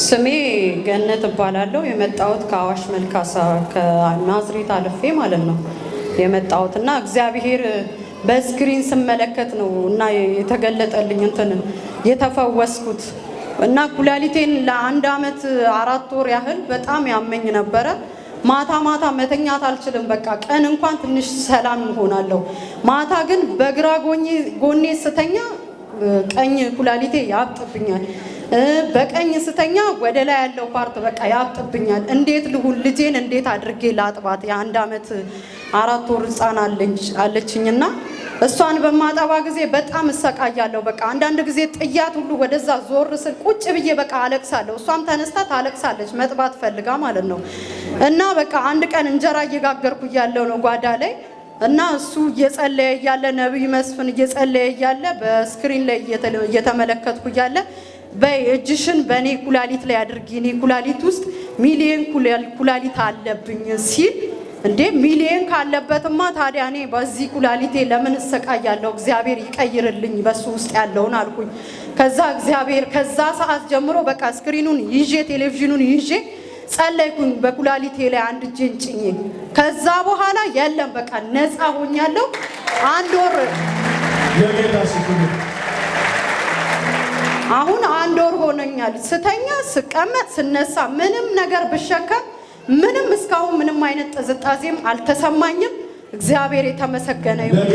ስሜ ገነት እባላለሁ። የመጣሁት ከአዋሽ መልካሳ ከናዝሬት አልፌ ማለት ነው የመጣሁትና እግዚአብሔር በስክሪን ስመለከት ነው እና የተገለጠልኝ እንትን የተፈወስኩት እና ኩላሊቴን ለአንድ አመት 4 ወር ያህል በጣም ያመኝ ነበረ። ማታ ማታ መተኛት አልችልም። በቃ ቀን እንኳን ትንሽ ሰላም ይሆናለሁ። ማታ ግን በግራ ጎኔ ስተኛ ቀኝ ኩላሊቴ ያብጥብኛል። በቀኝ ስተኛ ወደ ላይ ያለው ፓርት በቃ ያብጥብኛል። እንዴት ልሁን? ልጄን እንዴት አድርጌ ላጥባት? የአንድ አመት 4 ወር ህፃን አለችኝና እሷን በማጠባ ጊዜ በጣም እሰቃያለሁ። በቃ አንዳንድ ጊዜ ጥያት ሁሉ ወደዛ ዞር ስል ቁጭ ብዬ በቃ አለቅሳለሁ። እሷም ተነስታ ታለቅሳለች፣ መጥባት ፈልጋ ማለት ነው። እና በቃ አንድ ቀን እንጀራ እየጋገርኩ እያለሁ ነው ጓዳ ላይ እና እሱ እየጸለየ እያለ ነብይ መስፍን እየጸለየ እያለ በስክሪን ላይ እየተመለከትኩ እያለ በይ እጅሽን በኔ ኩላሊት ላይ አድርጊ፣ እኔ ኩላሊት ውስጥ ሚሊየን ኩላሊት አለብኝ ሲል እንዴ ሚሊየን ካለበትማ ታዲያ እኔ በዚህ ኩላሊቴ ለምን እሰቃያለሁ? እግዚአብሔር ይቀይርልኝ በሱ ውስጥ ያለውን አልኩኝ። ከዛ እግዚአብሔር ከዛ ሰዓት ጀምሮ በቃ ስክሪኑን ይዤ ቴሌቪዥኑን ይዤ ጸለይኩኝ በኩላሊቴ ላይ አንድ እጄን ጭኜ። ከዛ በኋላ የለም በቃ ነፃ ሆኛለሁ። 1 ወር አሁን 1 ወር ሆነኛል። ስተኛ ስቀመጥ ስነሳ ምንም ነገር ብሸከም ምንም እስካሁን ምንም አይነት ጥዝጣዜም አልተሰማኝም። እግዚአብሔር የተመሰገነ ይሁን።